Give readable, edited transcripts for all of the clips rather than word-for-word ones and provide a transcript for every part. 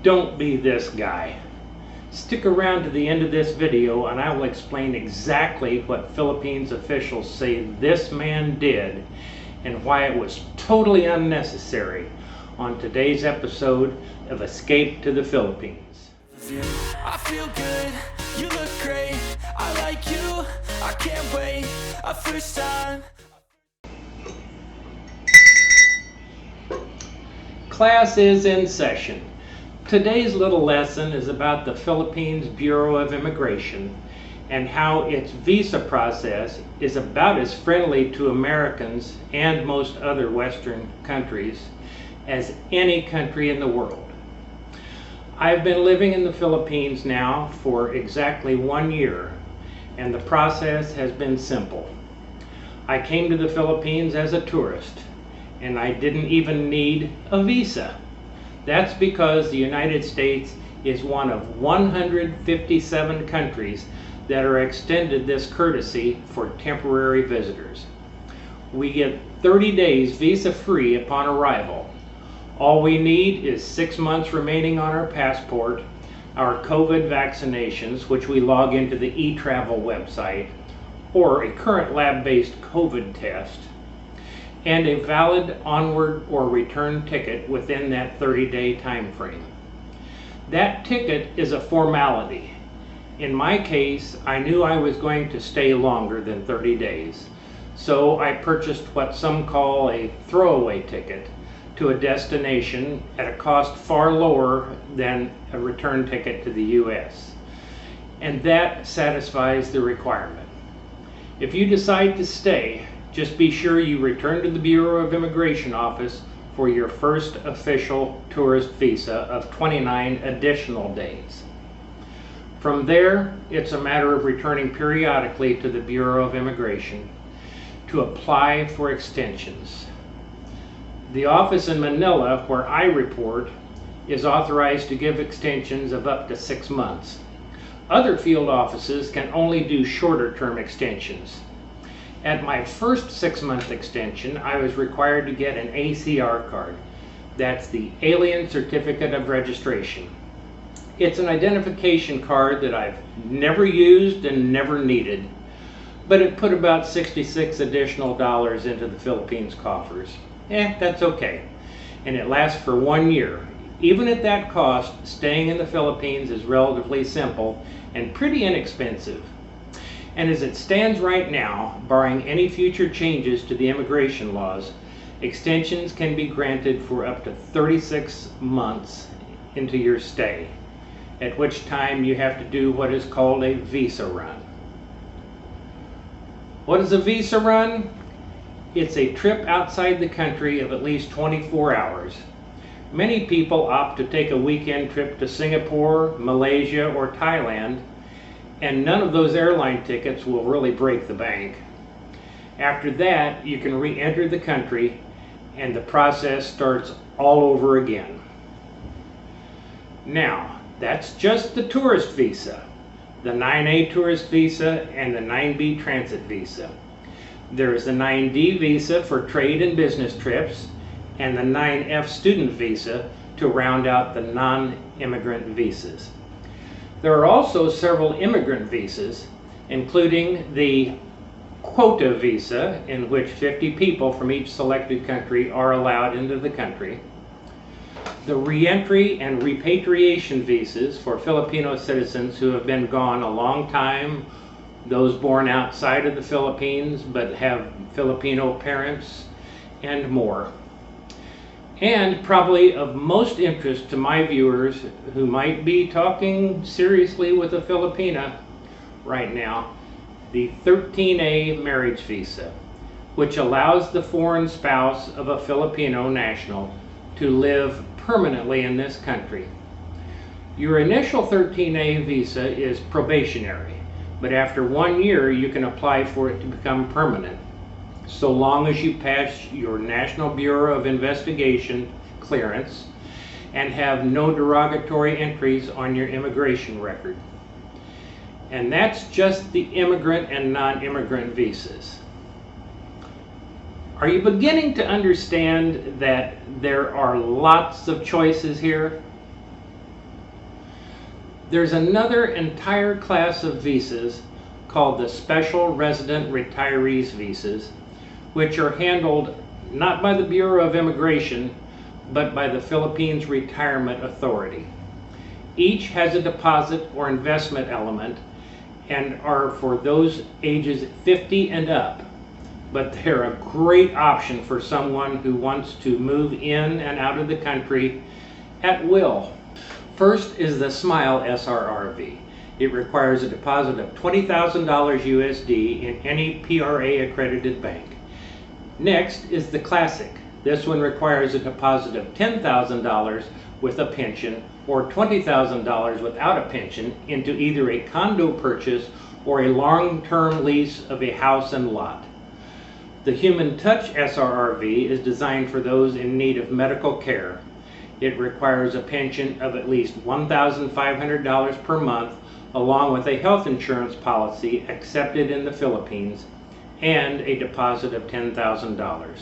Don't be this guy. Stick around to the end of this video and I will explain exactly what Philippines officials say this man did and why it was totally unnecessary on today's episode of Escape to the Philippines. I feel good, you look great, I like you, I can't wait, a first time. Class is in session. Today's little lesson is about the Philippines Bureau of Immigration and how its visa process is about as friendly to Americans and most other Western countries as any country in the world. I've been living in the Philippines now for exactly 1 year, and the process has been simple. I came to the Philippines as a tourist, and I didn't even need a visa. That's because the United States is one of 157 countries that are extended this courtesy for temporary visitors. We get 30 days visa-free upon arrival. All we need is 6 months remaining on our passport, our COVID vaccinations, which we log into the e-travel website, or a current lab-based COVID test, and a valid onward or return ticket within that 30-day time frame. That ticket is a formality. In my case, I knew I was going to stay longer than 30 days, so I purchased what some call a throwaway ticket to a destination at a cost far lower than a return ticket to the US. And that satisfies the requirement. If you decide to stay, just be sure you return to the Bureau of Immigration office for your first official tourist visa of 29 additional days. From there, it's a matter of returning periodically to the Bureau of Immigration to apply for extensions. The office in Manila, where I report, is authorized to give extensions of up to 6 months. Other field offices can only do shorter term extensions. At my first 6-month extension, I was required to get an ACR card. That's the Alien Certificate of Registration. It's an identification card that I've never used and never needed, but it put about $66 additional into the Philippines coffers. That's okay. And it lasts for 1 year. Even at that cost, staying in the Philippines is relatively simple and pretty inexpensive. And as it stands right now, barring any future changes to the immigration laws, extensions can be granted for up to 36 months into your stay, at which time you have to do what is called a visa run. What is a visa run? It's a trip outside the country of at least 24 hours. Many people opt to take a weekend trip to Singapore, Malaysia, or Thailand, and none of those airline tickets will really break the bank. After that, you can re-enter the country and the process starts all over again. Now, that's just the tourist visa, the 9A tourist visa and the 9B transit visa. There is the 9D visa for trade and business trips and the 9F student visa to round out the non-immigrant visas. There are also several immigrant visas, including the quota visa, in which 50 people from each selected country are allowed into the country, the re-entry and repatriation visas for Filipino citizens who have been gone a long time, those born outside of the Philippines but have Filipino parents, and more. And probably of most interest to my viewers who might be talking seriously with a Filipina right now, the 13A marriage visa, which allows the foreign spouse of a Filipino national to live permanently in this country. Your initial 13A visa is probationary, but after 1 year you can apply for it to become permanent, so long as you pass your National Bureau of Investigation clearance and have no derogatory entries on your immigration record. And that's just the immigrant and non-immigrant visas. Are you beginning to understand that there are lots of choices here? There's another entire class of visas called the Special Resident Retirees visas, which are handled not by the Bureau of Immigration, but by the Philippines Retirement Authority. Each has a deposit or investment element and are for those ages 50 and up, but they're a great option for someone who wants to move in and out of the country at will. First is the Smile SRRV. It requires a deposit of $20,000 USD in any PRA accredited bank. Next is the Classic. This one requires a deposit of $10,000 with a pension or $20,000 without a pension into either a condo purchase or a long-term lease of a house and lot. The Human Touch SRRV is designed for those in need of medical care. It requires a pension of at least $1,500 per month, along with a health insurance policy accepted in the Philippines, and a deposit of $10,000.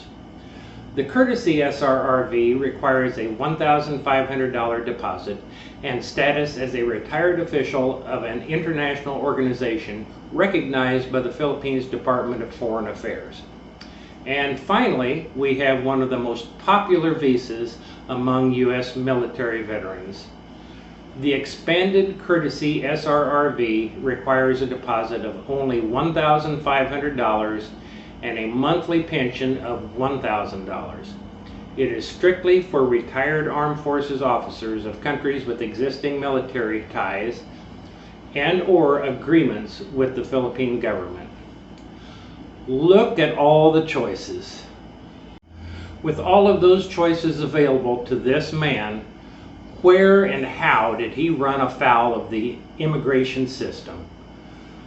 The Courtesy SRRV requires a $1,500 deposit and status as a retired official of an international organization recognized by the Philippines Department of Foreign Affairs. And finally, we have one of the most popular visas among U.S. military veterans. The expanded Courtesy SRRV requires a deposit of only $1,500 and a monthly pension of $1,000. It is strictly for retired armed forces officers of countries with existing military ties and or agreements with the Philippine government. Look at all the choices. With all of those choices available to this man, where and how did he run afoul of the immigration system?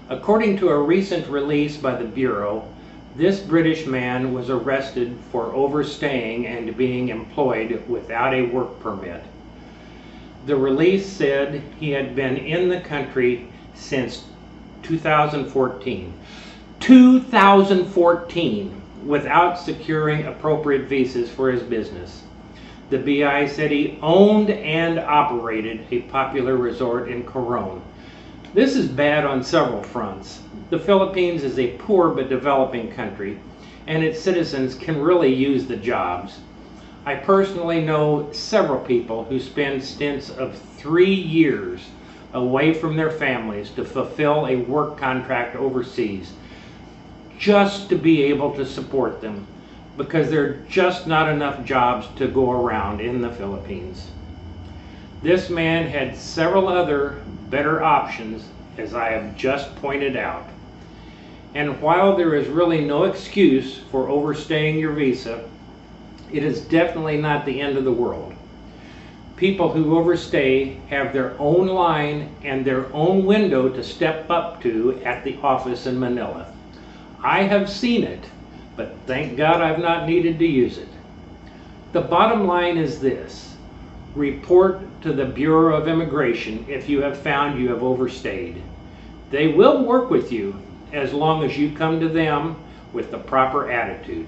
According to a recent release by the Bureau, this British man was arrested for overstaying and being employed without a work permit. The release said he had been in the country since 2014. 2014 without securing appropriate visas for his business. The BI said he owned and operated a popular resort in Coron. This is bad on several fronts. The Philippines is a poor but developing country, and its citizens can really use the jobs. I personally know several people who spend stints of 3 years away from their families to fulfill a work contract overseas, just to be able to support them, because there are just not enough jobs to go around in the Philippines. This man had several other better options, as I have just pointed out. And while there is really no excuse for overstaying your visa, it is definitely not the end of the world. People who overstay have their own line and their own window to step up to at the office in Manila. I have seen it, but thank God I've not needed to use it. The bottom line is this: report to the Bureau of Immigration if you have found you have overstayed. They will work with you as long as you come to them with the proper attitude.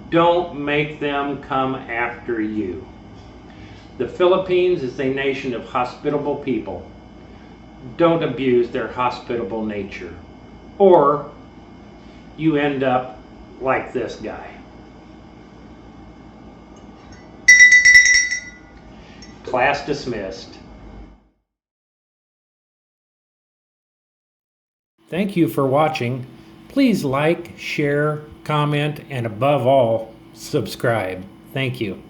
Don't make them come after you. The Philippines is a nation of hospitable people. Don't abuse their hospitable nature, or you end up like this guy. Class dismissed. Thank you for watching. Please like, share, comment, and above all, subscribe. Thank you.